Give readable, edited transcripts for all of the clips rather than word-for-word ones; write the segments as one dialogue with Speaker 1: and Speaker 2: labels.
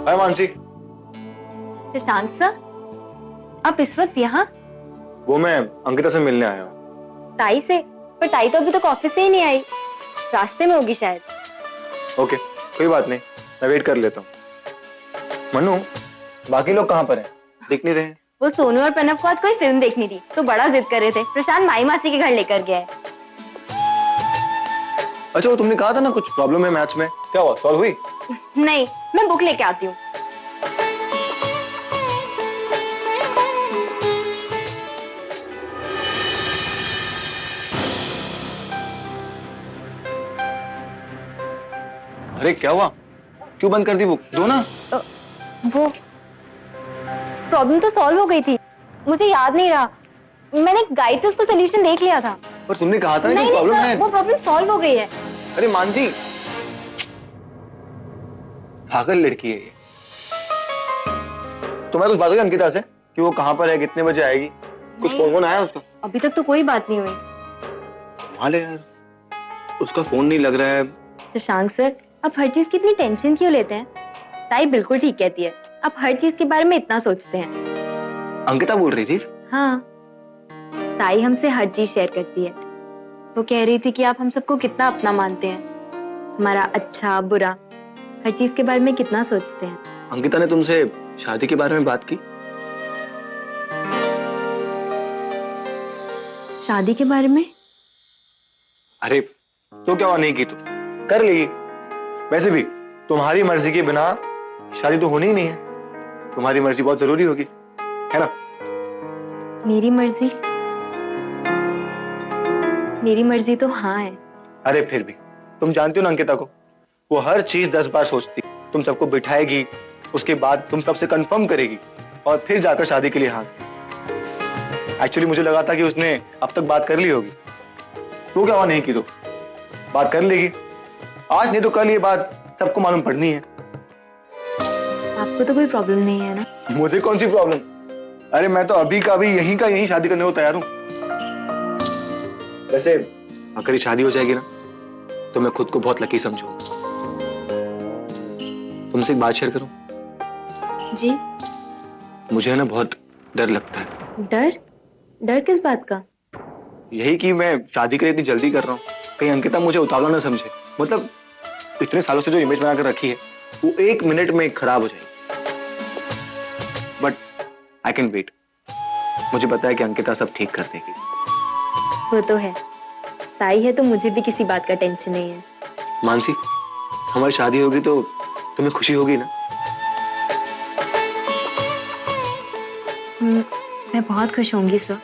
Speaker 1: हाय Mansi.
Speaker 2: Shashank sir, आप इस वक्त यहाँ?
Speaker 1: वो मैं अंकिता से मिलने आया हूँ।
Speaker 2: ताई से? पर ताई तो अभी तक ऑफिस से ही नहीं आई, रास्ते में होगी शायद।
Speaker 1: ओके, कोई बात नहीं, मैं वेट कर लेता हूँ। मनु, बाकी लोग कहाँ पर हैं? दिख नहीं रहे हैं।
Speaker 2: वो सोनू और प्रणव को आज कोई फिल्म देखनी थी तो बड़ा जिद कर रहे थे। प्रशांत माई मासी के घर लेकर गया है।
Speaker 1: अच्छा, वो तुमने कहा था ना कुछ प्रॉब्लम है मैथ्स में, क्या हुआ? सॉल्व हुई?
Speaker 2: नहीं, मैं बुक लेके आती हूँ।
Speaker 1: अरे क्या हुआ? क्यों बंद कर दी बुक? दो ना।
Speaker 2: वो प्रॉब्लम तो सॉल्व हो गई थी, मुझे याद नहीं रहा। मैंने गाइड से उसका सोल्यूशन देख लिया था।
Speaker 1: पर तुमने कहा था
Speaker 2: नहीं,
Speaker 1: कि प्रॉब्लम है।
Speaker 2: वो प्रॉब्लम सॉल्व हो गई है।
Speaker 1: अरे मानसी, पागल लड़की है ये। तुम्हें कुछ बात हुई अंकिता से कि वो कहाँ पर है, कितने बजे आएगी? कुछ फोन आया उसका?
Speaker 2: अभी तक तो कोई बात नहीं हुई।
Speaker 1: कमाल है यार, उसका फोन नहीं लग रहा है।
Speaker 2: शशांक सर, आप हर चीज की इतनी टेंशन क्यों लेते हैं? ताई बिल्कुल ठीक कहती है, आप हर चीज के बारे में इतना सोचते हैं।
Speaker 1: अंकिता बोल रही थी?
Speaker 2: हाँ, ताई हमसे हर चीज शेयर करती है। वो कह रही थी कि आप हम सबको कितना अपना मानते हैं, हमारा अच्छा बुरा हर चीज के बारे में कितना सोचते हैं।
Speaker 1: अंकिता ने तुमसे शादी के बारे में बात की?
Speaker 2: शादी के बारे में?
Speaker 1: अरे तो क्या हुआ, नहीं की तो कर लेगी। वैसे भी तुम्हारी मर्जी के बिना शादी तो होनी ही नहीं है। तुम्हारी मर्जी बहुत जरूरी होगी, है ना?
Speaker 2: मेरी मर्जी? मेरी मर्जी तो हाँ है।
Speaker 1: अरे फिर भी तुम जानती हो ना अंकिता को, वो हर चीज 10 बार सोचती। तुम सबको बिठाएगी, उसके बाद तुम सबसे कंफर्म करेगी और फिर जाकर शादी के लिए हाँ। एक्चुअली मुझे लगा था कि उसने अब तक बात कर ली होगी। तो क्या हुआ, नहीं की तो बात कर लेगी। आज नहीं तो कल ये बात सबको मालूम पड़नी है।
Speaker 2: आपको तो कोई प्रॉब्लम नहीं है ना?
Speaker 1: मुझे कौन सी प्रॉब्लम? अरे मैं तो अभी का अभी यहीं का यहीं शादी करने को तैयार हूं। वैसे अगर ये शादी हो जाएगी ना तो मैं खुद को बहुत लकी समझूंगा। तुमसे एक बात शेयर करूं?
Speaker 2: जी?
Speaker 1: मुझे ना बहुत डर लगता है।
Speaker 2: डर? डर किस बात का?
Speaker 1: यही कि मैं शादी के लिए इतनी जल्दी कर रहा हूं, कहीं अंकिता मुझे उतावला ना समझे। मतलब इतने सालों से जो इमेज बनाकर रखी है वो 1 मिनट में खराब हो जाएगी। But I can wait. मुझे पता है कि अंकिता सब ठीक कर देगी।
Speaker 2: वो तो है, ताई है तो मुझे भी किसी बात का टेंशन नहीं है।
Speaker 1: मानसी, हमारी शादी होगी तो तुम्हें खुशी होगी ना?
Speaker 2: मैं बहुत खुश होंगी सर।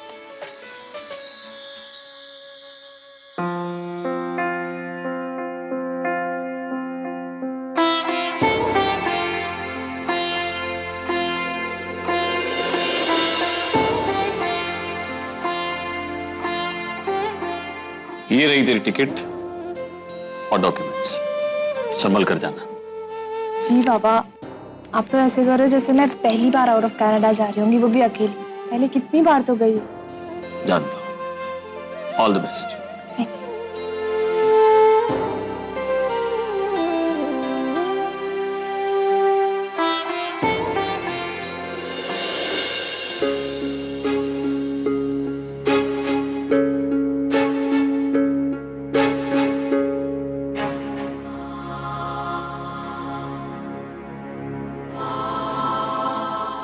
Speaker 3: ये रही तेरी टिकट और डॉक्यूमेंट्स, संभल कर जाना।
Speaker 4: जी बाबा, आप तो ऐसे करो जैसे मैं पहली बार आउट ऑफ कनाडा जा रही होंगी, वो भी अकेली। पहले कितनी बार तो गई।
Speaker 3: जानता हूं। All the best.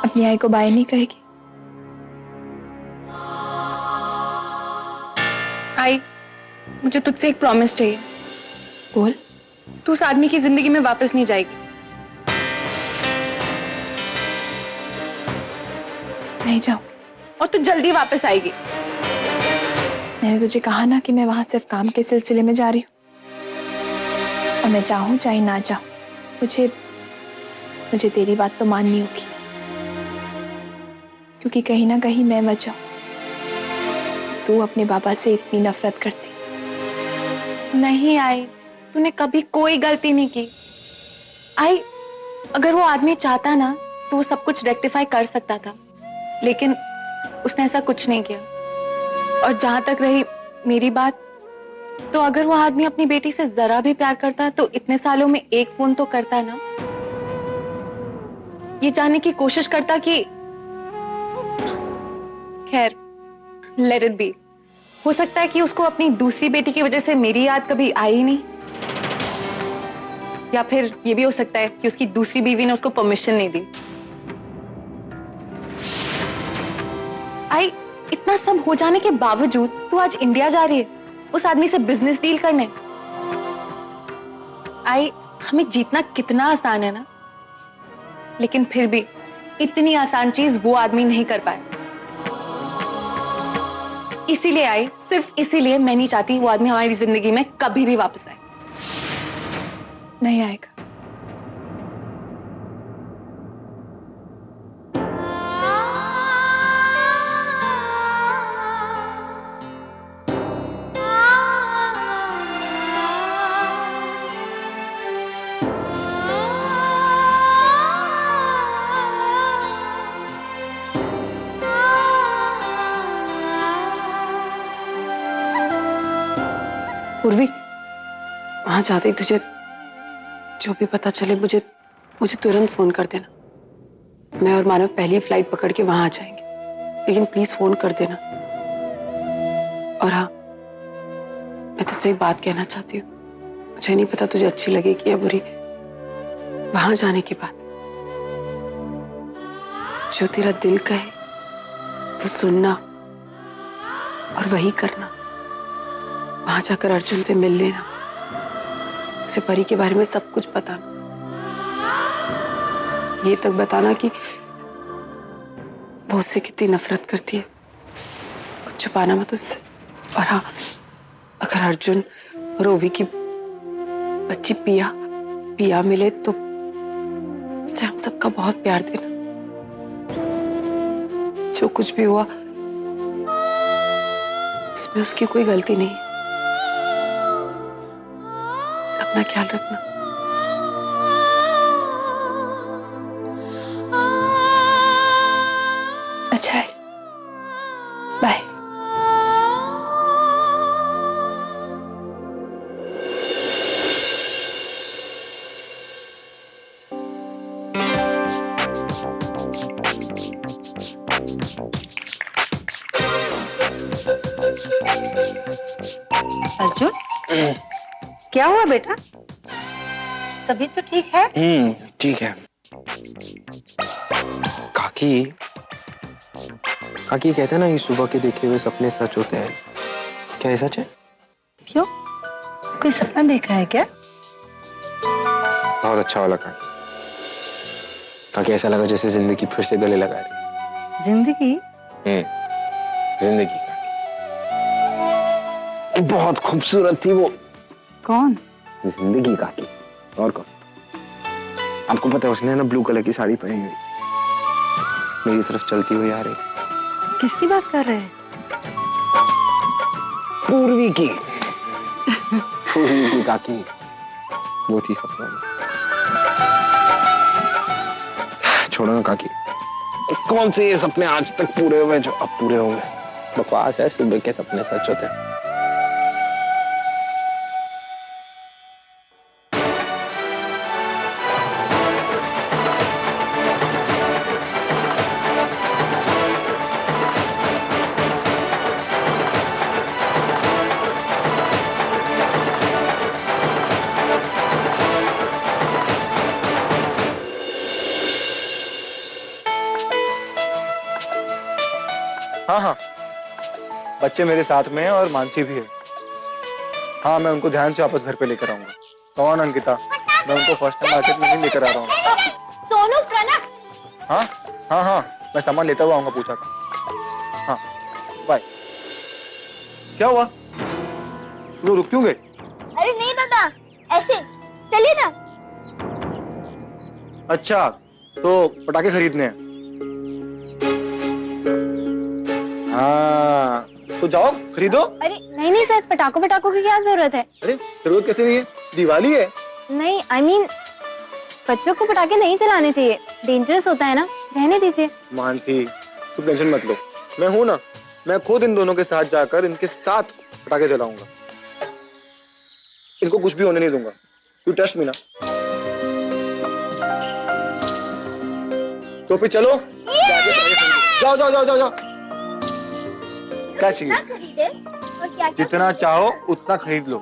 Speaker 4: अपनी आई को बाय नहीं कहेगी? आई, मुझे तुझसे एक प्रॉमिस चाहिए। बोल। तू उस आदमी की जिंदगी में वापस नहीं जाएगी। नहीं जाऊंगी। और तू जल्दी वापस आएगी। मैंने तुझे कहा ना कि मैं वहां सिर्फ काम के सिलसिले में जा रही हूं। और मैं चाहूं चाहे ना चाहूं, मुझे तेरी बात तो माननी होगी। क्योंकि कहीं ना कहीं मैं वजह हूं तू अपने बाबा से इतनी नफरत करती। नहीं आई, तूने कभी कोई गलती नहीं की। आई, अगर वो आदमी चाहता ना तो वो सब कुछ रेक्टिफाई कर सकता था, लेकिन उसने ऐसा कुछ नहीं किया। और जहां तक रही मेरी बात, तो अगर वो आदमी अपनी बेटी से जरा भी प्यार करता तो इतने सालों में एक फोन तो करता ना। ये जानने की कोशिश करता कि खैर, लेट इट बी। हो सकता है कि उसको अपनी दूसरी बेटी की वजह से मेरी याद कभी आई ही नहीं, या फिर ये भी हो सकता है कि उसकी दूसरी बीवी ने उसको परमिशन नहीं दी। आई, इतना सब हो जाने के बावजूद तू आज इंडिया जा रही है उस आदमी से बिजनेस डील करने। आई, हमें जीतना कितना आसान है ना, लेकिन फिर भी इतनी आसान चीज वो आदमी नहीं कर पाए। इसीलिए आई, सिर्फ इसीलिए मैं नहीं चाहती वो आदमी हमारी जिंदगी में कभी भी वापस आए। नहीं आएगा।
Speaker 5: पूर्वी, वहां जाते ही तुझे जो भी पता चले मुझे मुझे तुरंत फोन कर देना। मैं और मानव पहली फ्लाइट पकड़ के वहां आ जाएंगे, लेकिन प्लीज फोन कर देना। और हाँ, मैं तुझसे एक बात कहना चाहती हूँ। मुझे नहीं पता तुझे अच्छी लगेगी या बुरी। वहां जाने के बाद जो तेरा दिल कहे वो सुनना और वही करना। वहां जाकर अर्जुन से मिल लेना, उसे परी के बारे में सब कुछ बताना, ये तक बताना कि वो उससे कितनी नफरत करती है। कुछ छुपाना मत उससे। और हाँ, अगर अर्जुन और ओवी की बच्ची पिया मिले तो उसे हम सबका बहुत प्यार देना। जो कुछ भी हुआ उसमें उसकी कोई गलती नहीं। अपना ख्याल रखना। अच्छा है, बाय।
Speaker 6: अर्जुन, क्या हुआ बेटा? तबीयत तो ठीक है?
Speaker 7: ठीक है। काकी कहते हैं ना, ये सुबह के देखे हुए सपने सच होते हैं। क्या ये सच है?
Speaker 6: क्यों, कोई सपना देखा है क्या?
Speaker 7: बहुत अच्छा वाला काकी। काकी ऐसा लगा जैसे जिंदगी फिर से गले लगा रही।
Speaker 6: जिंदगी?
Speaker 7: जिंदगी काकी बहुत खूबसूरत थी वो।
Speaker 6: कौन?
Speaker 7: जिंदगी काकी। और कौन? आपको पता है, उसने ना ब्लू कलर की साड़ी पहनी हुई मेरी तरफ चलती हुई आ रही।
Speaker 6: किसकी बात कर रहे हैं?
Speaker 7: पूर्वी की। पूर्वी की काकी, वो थी सपनों में। छोड़ो ना काकी, कौन से ये सपने आज तक पूरे हुए जो अब पूरे होंगे? बकवास है, सुबह के सपने सच होते हैं।
Speaker 1: हाँ, बच्चे मेरे साथ में हैं और मानसी भी है। हाँ, मैं उनको ध्यान से वापस घर पे लेकर आऊंगा। कौन अंकिता? मैं उनको फर्स्ट टाइम मार्केट में ही लेकर आ रहा हूँ।
Speaker 2: सोनू, प्रणव।
Speaker 1: हाँ, मैं सामान लेता हुआ आऊंगा पूछा का। हाँ, बाय। क्या हुआ? वो रुक क्यों गए?
Speaker 2: अरे नहीं दादा, ऐसे चलिए ना।
Speaker 1: अच्छा, तो पटाखे खरीदने हैं। हाँ, तो जाओ खरीदो।
Speaker 2: अरे नहीं सर, पटाखों की क्या जरूरत है?
Speaker 1: अरे जरूरत कैसे नहीं है, दिवाली है।
Speaker 2: नहीं, I mean, बच्चों को पटाखे नहीं चलाने चाहिए, डेंजरस होता है ना, रहने दीजिए।
Speaker 1: मानसी, तुम टेंशन मत लो, मैं हूं ना। मैं खुद इन दोनों के साथ जाकर इनके साथ पटाखे जलाऊंगा। इनको कुछ भी होने नहीं दूंगा। यू ट्रस्ट मी ना? तो फिर चलो जाओ जाओ जाओ जाओ जाओ। क्या चाहिए?
Speaker 8: खरीदे और क्या क्या
Speaker 1: जितना चाहो उतना खरीद लो।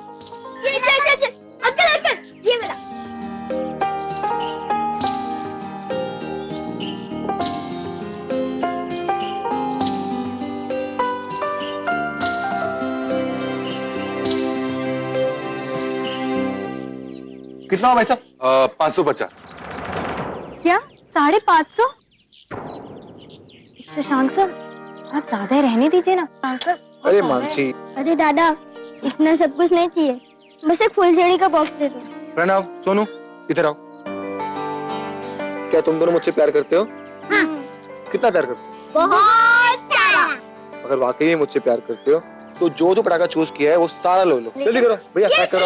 Speaker 8: अंकल अंकल ये मेरा
Speaker 1: कितना हो भाई साहब?
Speaker 3: 550।
Speaker 2: क्या 550? शशांक सर बहुत ज्यादा है, रहने दीजिए ना।
Speaker 1: अरे मानसी।
Speaker 8: अरे दादा इतना सब कुछ नहीं चाहिए, बस एक फुलझड़ी का बॉक्स दे दो।
Speaker 1: प्रणव, सोनू, इधर आओ। क्या तुम दोनों मुझसे प्यार करते हो?
Speaker 8: हाँ।
Speaker 1: कितना प्यार करते हो?
Speaker 8: बहुत सारा।
Speaker 1: अगर वाकई में मुझसे प्यार करते हो तो जो पटाखा चूज किया है वो सारा लो लो। जल्दी करो भैया, पैक करो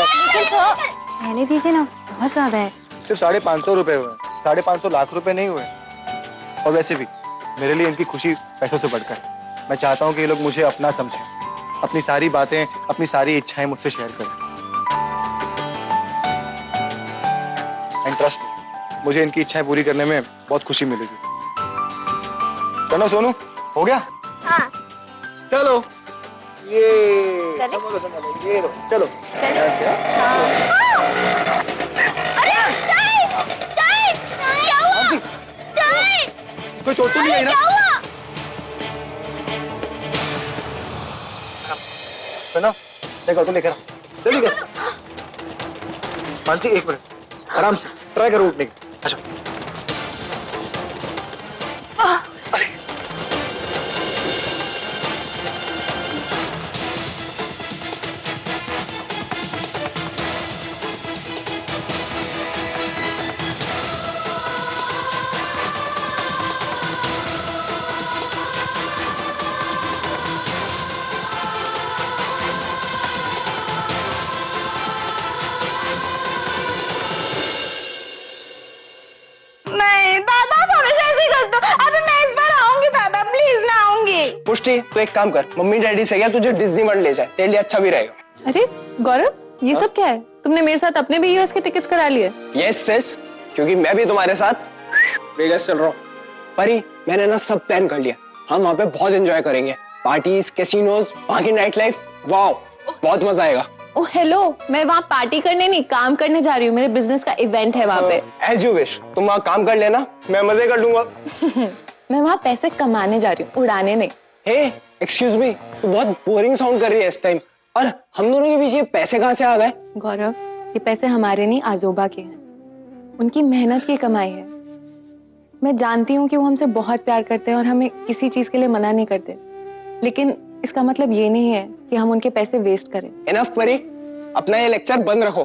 Speaker 1: आप।
Speaker 2: रहने दीजिए ना, बहुत ज्यादा है।
Speaker 1: सिर्फ 550 रुपए हुए, 550 लाख रुपए नहीं हुए। और वैसे भी मेरे लिए इनकी खुशी पैसों से बढ़कर है। मैं चाहता हूँ कि ये लोग मुझे अपना समझें, अपनी सारी बातें, अपनी सारी इच्छाएं मुझसे शेयर करें। एंड ट्रस्ट मी, मुझे इनकी इच्छाएं पूरी करने में बहुत खुशी मिलेगी। चलो सोनू, हो गया?
Speaker 8: हाँ।
Speaker 1: चलो ये
Speaker 2: चले?
Speaker 1: संभालो, ये लो, चलो।
Speaker 8: अरे टाइम क्या हुआ? टाइम
Speaker 1: कोई चोट तो नहीं आई ना?
Speaker 8: क्या हुआ?
Speaker 1: सुनो, देखो तुम लेकर जल्दी कर। मानसी एक मिनट, आराम से ट्राई करो उठने की। अच्छा अरे
Speaker 6: नहीं दादा आप हमेशा ऐसे ही करते हो। अभी मैं इस बार आऊंगी दादा, प्लीज मैं आऊंगी।
Speaker 9: पुष्टि, तो एक काम कर, मम्मी डैडी से क्या तुझे डिज्नी वर्ल्ड ले जाए, तेरे लिए अच्छा भी रहेगा।
Speaker 4: अरे गौरव, ये सब क्या है? तुमने मेरे साथ अपने भी यूएस के टिकट्स करा लिए?
Speaker 9: यस सिस, क्योंकि मैं भी तुम्हारे साथ वेगास चल रहा हूँ। परी, मैंने ना सब प्लान कर लिया। हम वहाँ पे बहुत एंजॉय करेंगे, पार्टीज, कैसीनोज, वहाँ की नाइट लाइफ, वाओ बहुत मजा आएगा।
Speaker 4: ओ हेलो, मैं वहाँ पार्टी करने नहीं, काम करने जा रही हूँ। मेरे बिजनेस का इवेंट है वहाँ पे।
Speaker 9: एज यू विश, तुम वहाँ काम कर लेना, मैं मजे कर लूंगा।
Speaker 4: मैं वहाँ पैसे कमाने जा रही हूँ, उड़ाने नहीं।
Speaker 9: हे एक्सक्यूज मी, तू बहुत बोरिंग साउंड कर रही है इस टाइम। और हम दोनों के बीच ये पैसे कहाँ से आ गए?
Speaker 4: गौरव, ये पैसे हमारे नहीं, आजोबा के हैं। उनकी मेहनत की कमाई है। मैं जानती हूँ कि वो हमसे बहुत प्यार करते हैं और हमें किसी चीज के लिए मना नहीं करते, लेकिन इसका मतलब ये नहीं है कि हम उनके पैसे वेस्ट करें।
Speaker 9: इनफ परी, अपना ये लेक्चर बंद रखो।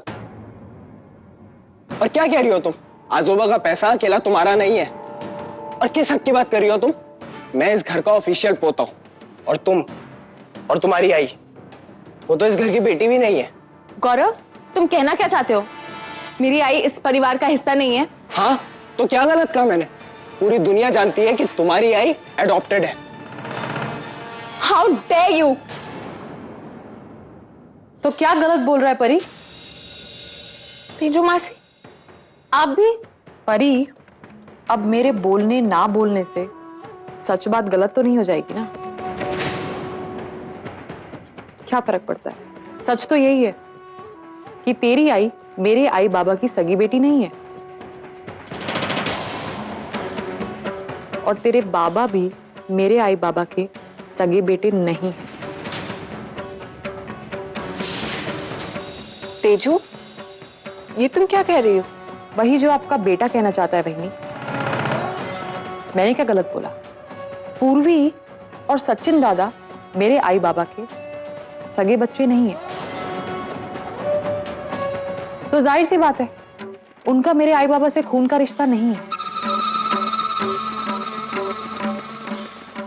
Speaker 9: और क्या कह रही हो तुम? आजोबा का पैसा अकेला तुम्हारा नहीं है। और किस हक की बात कर रही हो तुम? मैं इस घर का ऑफिशियल पोता हूं, और तुम और तुम्हारी आई, वो तो इस घर की बेटी भी नहीं है।
Speaker 4: गौरव, तुम कहना क्या चाहते हो? मेरी आई इस परिवार का हिस्सा नहीं है?
Speaker 9: हाँ, तो क्या गलत कहा मैंने? पूरी दुनिया जानती है कि तुम्हारी आई एडॉप्टेड है।
Speaker 4: How dare you! तो क्या गलत बोल रहा है परी? तेजो मासी, आप भी?
Speaker 10: परी, अब मेरे बोलने ना बोलने से सच बात गलत तो नहीं हो जाएगी ना? क्या फर्क पड़ता है? सच तो यही है कि तेरी आई मेरे आई बाबा की सगी बेटी नहीं है, और तेरे बाबा भी मेरे आई बाबा के सगे बेटे नहीं हैं। तेजू, ये तुम क्या कह रही हो? वही जो आपका बेटा कहना चाहता है बहनी। मैंने क्या गलत बोला? पूर्वी और सचिन दादा मेरे आई बाबा के सगे बच्चे नहीं हैं, तो जाहिर सी बात है उनका मेरे आई बाबा से खून का रिश्ता नहीं है।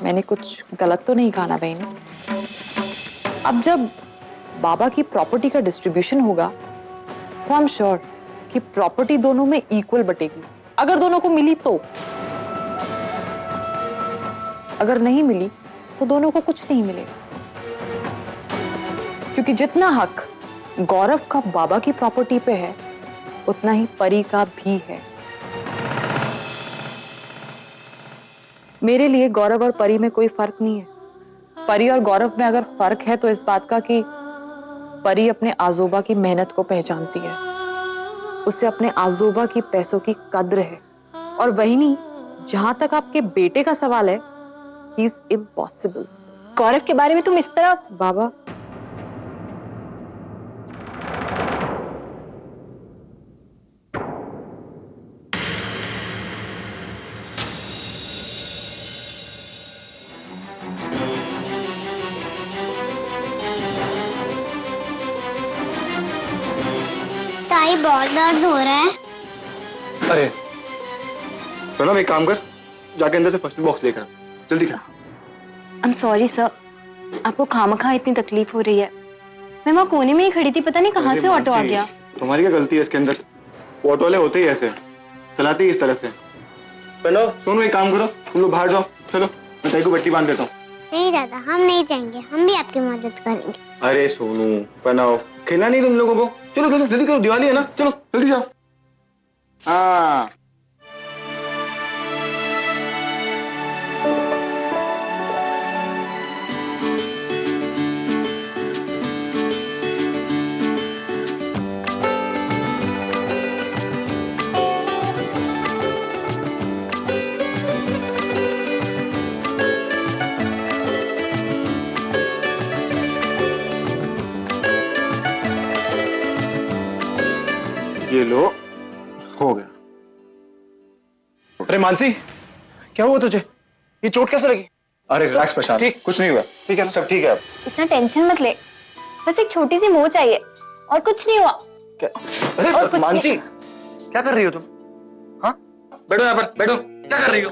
Speaker 10: मैंने कुछ गलत तो नहीं कहा ना बहनी? अब जब बाबा की प्रॉपर्टी का डिस्ट्रीब्यूशन होगा तो आई एम श्योर कि प्रॉपर्टी दोनों में इक्वल बटेगी, अगर दोनों को मिली तो। अगर नहीं मिली तो दोनों को कुछ नहीं मिलेगा, क्योंकि जितना हक गौरव का बाबा की प्रॉपर्टी पे है उतना ही परी का भी है। मेरे लिए गौरव और परी में कोई फर्क नहीं है। परी और गौरव में अगर फर्क है तो इस बात का कि परी अपने आजोबा की मेहनत को पहचानती है, उसे अपने आजोबा की पैसों की कद्र है। और वही नहीं, जहां तक आपके बेटे का सवाल है, ही इज इम्पॉसिबल।
Speaker 2: गौरव के बारे में तुम इस तरह।
Speaker 10: बाबा,
Speaker 8: ताई बहुत दर्द हो रहा है।
Speaker 1: अरे प्रणव, एक काम कर, जाके अंदर से फर्स्ट बॉक्स लेकर आ। जल्दी कर।
Speaker 2: आई एम सॉरी सर, आपको खामखा इतनी तकलीफ हो रही है। मैं वहाँ कोने में ही खड़ी थी, पता नहीं कहाँ
Speaker 1: अरे
Speaker 2: से ऑटो आ
Speaker 1: मानसी,
Speaker 2: गया।
Speaker 1: तुम्हारी क्या गलती है इसके अंदर? ऑटो वाले होते ही ऐसे, चलाते ही इस तरह से। प्रणव, सुनो, एक काम करो, तुम लोग बाहर जाओ। चलो, मैं ताई को पट्टी बांध देता हूँ।
Speaker 8: नहीं दादा, हम नहीं जाएंगे, हम भी आपकी मदद करेंगे।
Speaker 1: अरे सोनू, प्रणव, खेलना नहीं तुम लोगों को। चलो चलो जल्दी करो, दिवाली है ना, चलो जल्दी जाओ। हाँ, ये लो, हो गया। अरे मानसी, क्या हुआ तुझे? ये चोट कैसे लगी? अरे रिलैक्स प्रशांत, ठीक, कुछ नहीं हुआ। ठीक है ना, सब ठीक है अब।
Speaker 2: इतना टेंशन मत ले, बस एक छोटी सी मोच आई है और कुछ नहीं हुआ।
Speaker 1: क्या? अरे
Speaker 2: और कुछ
Speaker 1: मानसी,
Speaker 2: नहीं।
Speaker 1: क्या कर रही हो तुम? हाँ, बैठो यहाँ पर, बैठो। क्या कर रही हो?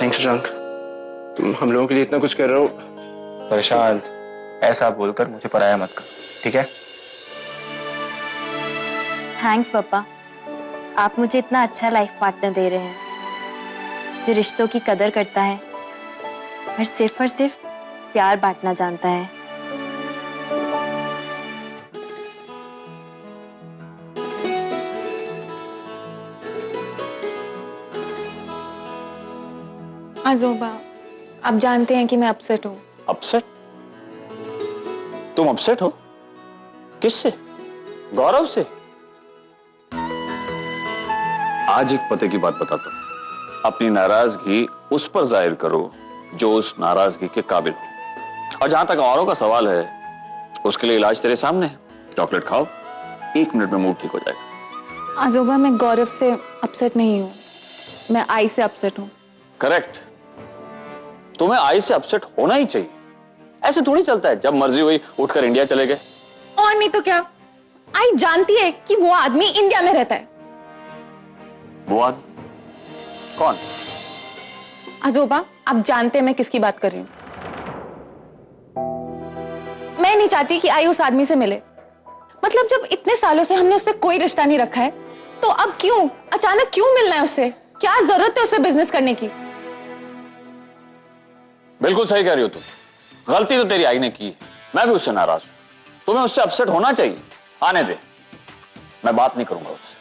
Speaker 1: थैंक्स प्रशांत, तुम हम लोगों के लिए इतना कुछ कर रहे हो। प्रशांत, ऐसा बोलकर मुझे पराया मत कर, ठीक है?
Speaker 2: थैंक्स पापा, आप मुझे इतना अच्छा लाइफ पार्टनर दे रहे हैं जो रिश्तों की कदर करता है और सिर्फ प्यार बांटना जानता है।
Speaker 4: आजोबा, आप जानते हैं कि मैं अपसेट हूँ।
Speaker 3: अपसेट? तुम अपसेट हो? किससे? गौरव से? आज एक पते की बात बताता हूं। अपनी नाराजगी उस पर जाहिर करो जो उस नाराजगी के काबिल हो। और जहां तक औरों का सवाल है, उसके लिए इलाज तेरे सामने है। चॉकलेट खाओ, 1 मिनट में मूड ठीक हो जाएगा।
Speaker 4: आजोबा, मैं गौरव से अपसेट नहीं हूँ, मैं आई से अपसेट हूँ।
Speaker 3: करेक्ट, तुम्हें आई से अपसेट होना ही चाहिए। ऐसे थोड़ी चलता है, जब मर्जी हुई उठकर इंडिया चले गए।
Speaker 4: और नहीं तो क्या, आई जानती है कि वो आदमी इंडिया में रहता है।
Speaker 3: वो आदमी कौन?
Speaker 4: आजोबा, आप जानते हैं मैं किसकी बात कर रही हूँ। मैं नहीं चाहती कि आई उस आदमी से मिले। मतलब जब इतने सालों से हमने उससे कोई रिश्ता नहीं रखा है, तो अब क्यों अचानक क्यों मिलना है उससे? क्या जरूरत है उसे बिजनेस करने की?
Speaker 3: बिल्कुल सही कह रही हो तुम। गलती तो तेरी आई ने की है, मैं भी उससे नाराज हूं। तुम्हें उससे अपसेट होना चाहिए। आने दे, मैं बात नहीं करूंगा उससे।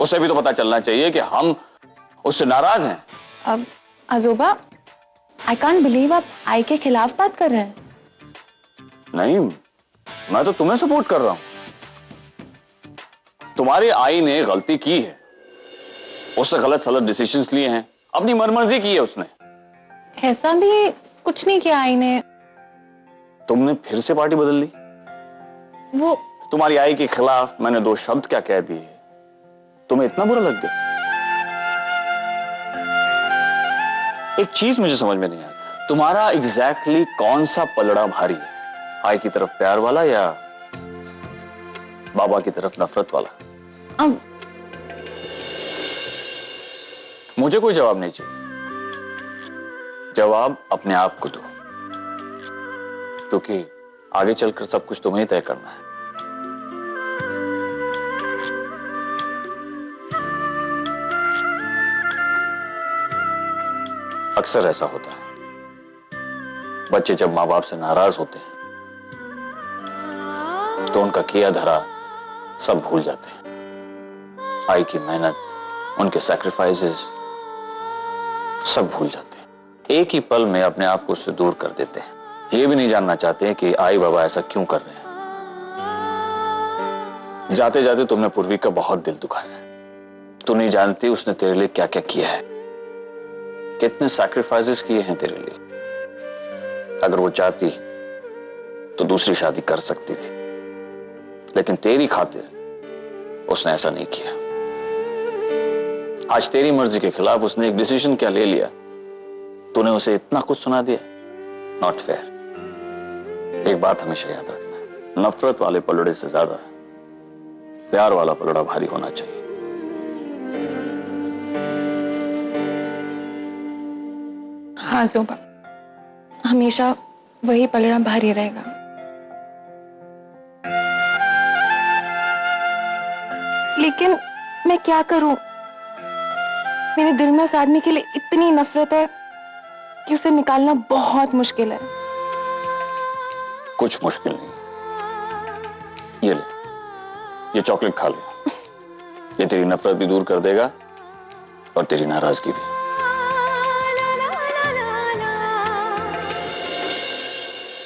Speaker 3: उसे भी तो पता चलना चाहिए कि हम उससे नाराज हैं।
Speaker 4: अब आजोबा, आई कांट बिलीव आप आई के खिलाफ बात कर रहे हैं।
Speaker 3: नहीं, मैं तो तुम्हें सपोर्ट कर रहा हूं। तुम्हारी आई ने गलती की है, उससे गलत सलत डिसीजंस लिए हैं, अपनी मनमर्जी की है उसने।
Speaker 4: ऐसा भी कुछ नहीं किया आई ने।
Speaker 3: तुमने फिर से पार्टी बदल ली।
Speaker 4: वो
Speaker 3: तुम्हारी आई के खिलाफ मैंने 2 शब्द क्या कह दिए, तुम्हें इतना बुरा लग गया? एक चीज मुझे समझ में नहीं आती, तुम्हारा एग्जैक्टली कौन सा पलड़ा भारी है? आई की तरफ प्यार वाला या बाबा की तरफ नफरत वाला?
Speaker 4: अब
Speaker 3: मुझे कोई जवाब नहीं चाहिए। जवाब अपने आप को दो, क्योंकि आगे चलकर सब कुछ तुम्हें ही तय करना है। अक्सर ऐसा होता है, बच्चे जब मां बाप से नाराज होते हैं तो उनका किया धरा सब भूल जाते हैं। आई की मेहनत, उनके सैक्रिफाइसेस, सब भूल जाते हैं, एक ही पल में अपने आप को उससे दूर कर देते हैं। ये भी नहीं जानना चाहते हैं कि आई बाबा ऐसा क्यों कर रहे हैं। जाते जाते तुमने पूर्वी का बहुत दिल दुखाया है। तू नहीं जानती उसने तेरे लिए क्या क्या किया है, कितने सैक्रिफाइसेस किए हैं तेरे लिए। अगर वो चाहती तो दूसरी शादी कर सकती थी, लेकिन तेरी खातिर उसने ऐसा नहीं किया। आज तेरी मर्जी के खिलाफ उसने एक डिसीजन क्या ले लिया, तूने उसे इतना कुछ सुना दिया। Not fair. एक बात हमेशा याद रखना, नफरत वाले पलड़े से ज्यादा प्यार वाला पलड़ा भारी होना चाहिए।
Speaker 4: हाँ जोबा, हमेशा वही पलड़ा भारी रहेगा। लेकिन मैं क्या करूं? मेरे दिल में उस आदमी के लिए इतनी नफरत है कि उसे निकालना बहुत मुश्किल है।
Speaker 3: कुछ मुश्किल नहीं, ये ले, ये चॉकलेट खा ले। ये तेरी नफरत भी दूर कर देगा और तेरी नाराजगी भी।